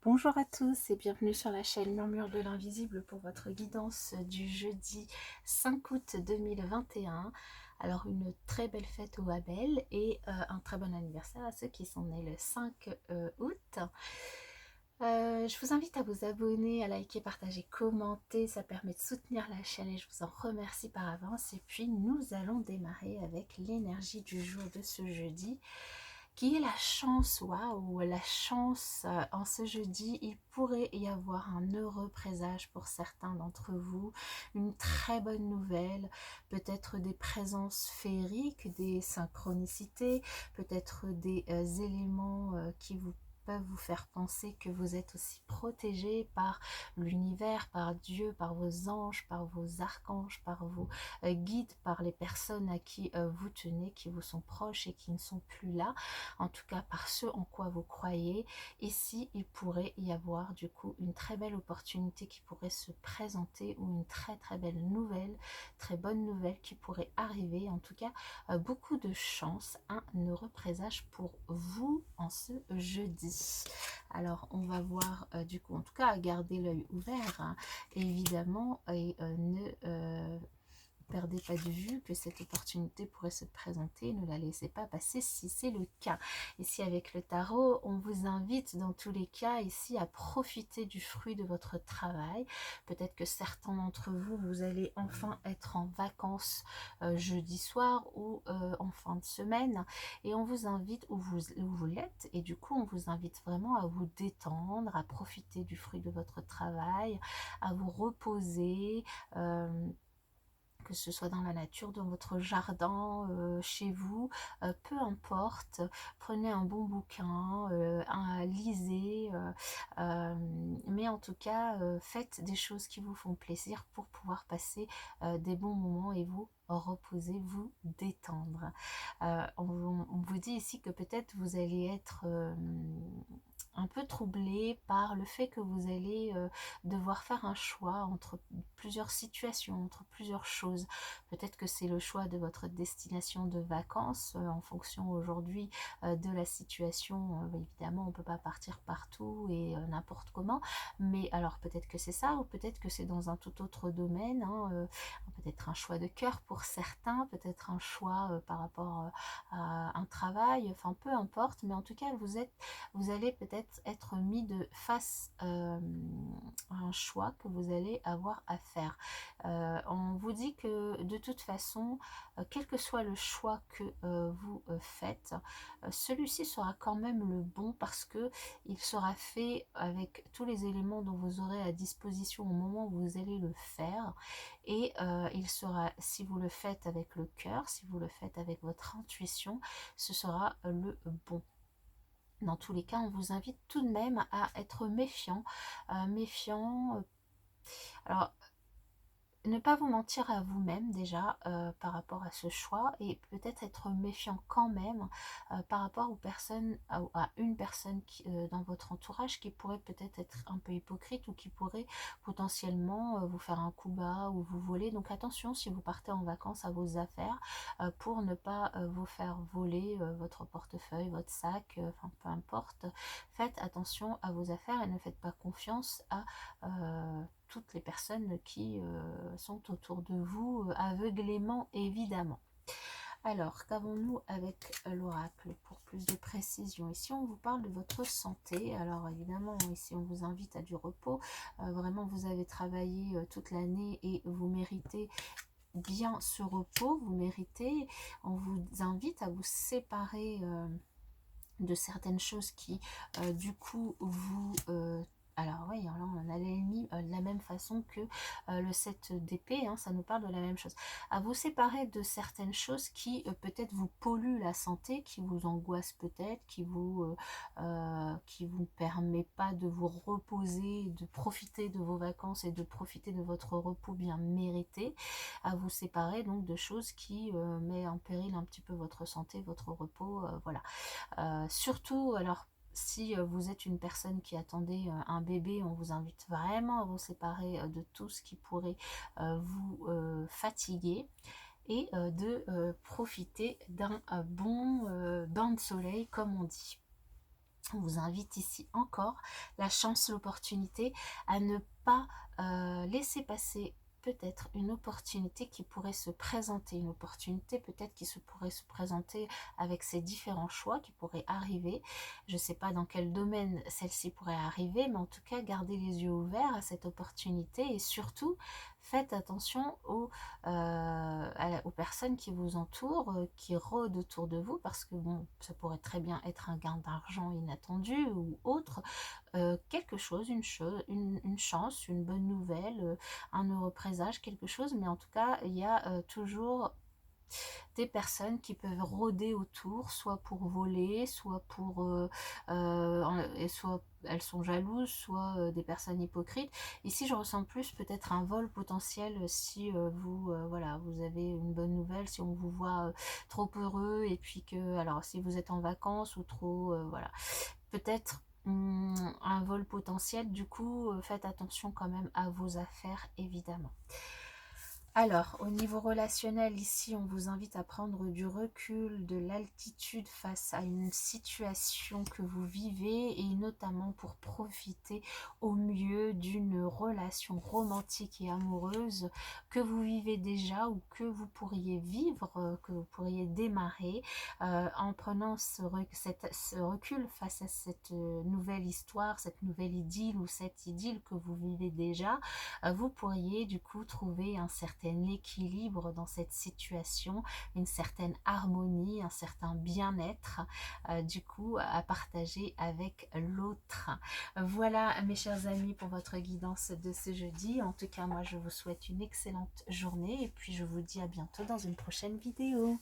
Bonjour à tous et bienvenue sur la chaîne Murmure de l'Invisible pour votre guidance du jeudi 5 août 2021. Alors une très belle fête au Abel et un très bon anniversaire à ceux qui sont nés le 5 août. Je vous invite à vous abonner, à liker, partager, commenter, ça permet de soutenir la chaîne et je vous en remercie par avance. Et puis nous allons démarrer avec l'énergie du jour de ce jeudi qui est la chance. Waouh, la chance. En ce jeudi, il pourrait y avoir un heureux présage pour certains d'entre vous, une très bonne nouvelle, peut-être des présences féeriques, des synchronicités, peut-être des éléments qui vous peuvent vous faire penser que vous êtes aussi protégé par l'univers, par Dieu, par vos anges, par vos archanges, par vos guides, par les personnes à qui vous tenez, qui vous sont proches et qui ne sont plus là, en tout cas par ce en quoi vous croyez. Ici, il pourrait y avoir du coup une très belle opportunité qui pourrait se présenter ou une très belle nouvelle, très bonne nouvelle qui pourrait arriver. En tout cas, beaucoup de chance, un heureux présage pour vous en ce jeudi. Alors, on va voir du coup, en tout cas, à garder l'œil ouvert, hein, évidemment, et ne perdez pas de vue que cette opportunité pourrait se présenter, ne la laissez pas passer si c'est le cas. Ici avec le tarot, on vous invite dans tous les cas ici à profiter du fruit de votre travail. Peut-être que certains d'entre vous, vous allez enfin être en vacances jeudi soir ou en fin de semaine et on vous invite où vous l'êtes et du coup on vous invite vraiment à vous détendre, à profiter du fruit de votre travail, à vous reposer, que ce soit dans la nature, dans votre jardin, chez vous, peu importe, prenez un bon bouquin, lisez, mais en tout cas, faites des choses qui vous font plaisir pour pouvoir passer des bons moments et vous reposer, vous détendre. On vous dit ici que peut-être vous allez être un peu troublé par le fait que vous allez devoir faire un choix entre plusieurs situations, entre plusieurs choses. Peut-être que c'est le choix de votre destination de vacances en fonction aujourd'hui de la situation. Évidemment, on ne peut pas partir partout et n'importe comment, mais alors peut-être que c'est ça ou peut-être que c'est dans un tout autre domaine, hein, peut-être un choix de cœur pour certains, peut-être un choix par rapport à un travail, enfin peu importe, mais en tout cas vous allez peut-être être mis de face à un choix que vous allez avoir à faire. On vous dit que de toute façon, quel que soit le choix que vous faites, celui-ci sera quand même le bon parce que il sera fait avec tous les éléments dont vous aurez à disposition au moment où vous allez le faire et il sera, si vous le faites avec le cœur, si vous le faites avec votre intuition, ce sera le bon. Dans tous les cas, on vous invite tout de même à être méfiant. Alors, ne pas vous mentir à vous-même déjà par rapport à ce choix et peut-être être méfiant quand même par rapport aux personnes, à une personne dans votre entourage qui pourrait peut-être être un peu hypocrite ou qui pourrait potentiellement vous faire un coup bas ou vous voler. Donc attention si vous partez en vacances à vos affaires pour ne pas vous faire voler votre portefeuille, votre sac, enfin peu importe. Faites attention à vos affaires et ne faites pas confiance à toutes les personnes qui sont autour de vous aveuglément évidemment. Alors, qu'avons-nous avec l'oracle pour plus de précision? Ici, on vous parle de votre santé. Alors, évidemment, ici, on vous invite à du repos. Vraiment, vous avez travaillé toute l'année et vous méritez bien ce repos. Vous méritez. On vous invite à vous séparer de certaines choses qui, du coup, vous... alors oui, alors on a l'ennemi de la même façon que le 7 d'épée, hein, ça nous parle de la même chose. À vous séparer de certaines choses qui peut-être vous polluent la santé, qui vous angoissent peut-être, qui vous permet pas de vous reposer, de profiter de vos vacances et de profiter de votre repos bien mérité. À vous séparer donc de choses qui mettent en péril un petit peu votre santé, votre repos, voilà. Surtout, alors, si vous êtes une personne qui attendait un bébé, on vous invite vraiment à vous séparer de tout ce qui pourrait vous fatiguer et de profiter d'un bon bain de soleil, comme on dit. On vous invite ici encore la chance, l'opportunité à ne pas laisser passer peut-être une opportunité qui pourrait se présenter, une opportunité peut-être qui pourrait se présenter avec ces différents choix qui pourraient arriver. Je ne sais pas dans quel domaine celle-ci pourrait arriver, mais en tout cas, gardez les yeux ouverts à cette opportunité et surtout, faites attention aux personnes qui vous entourent, qui rôdent autour de vous, parce que bon, ça pourrait très bien être un gain d'argent inattendu ou autre, quelque chose, une chance, une bonne nouvelle, un heureux présage, quelque chose, mais en tout cas, il y a toujours des personnes qui peuvent rôder autour, soit pour voler, soit et soit elles sont jalouses, soit des personnes hypocrites. Ici, je ressens plus peut-être un vol potentiel si voilà, vous avez une bonne nouvelle, si on vous voit trop heureux, et puis que, alors si vous êtes en vacances ou trop, voilà, peut-être un vol potentiel. Du coup, faites attention quand même à vos affaires, évidemment. Alors, au niveau relationnel, ici, on vous invite à prendre du recul, de l'altitude face à une situation que vous vivez, et notamment pour profiter au mieux d'une relation romantique et amoureuse que vous vivez déjà ou que vous pourriez vivre, que vous pourriez démarrer, en prenant ce recul face à cette nouvelle histoire, cette nouvelle idylle ou cette idylle que vous vivez déjà. Vous pourriez du coup trouver un certain équilibre dans cette situation, une certaine harmonie, un certain bien-être du coup à partager avec l'autre. Voilà mes chers amis pour votre guidance de ce jeudi. En tout cas, moi je vous souhaite une excellente journée et puis je vous dis à bientôt dans une prochaine vidéo.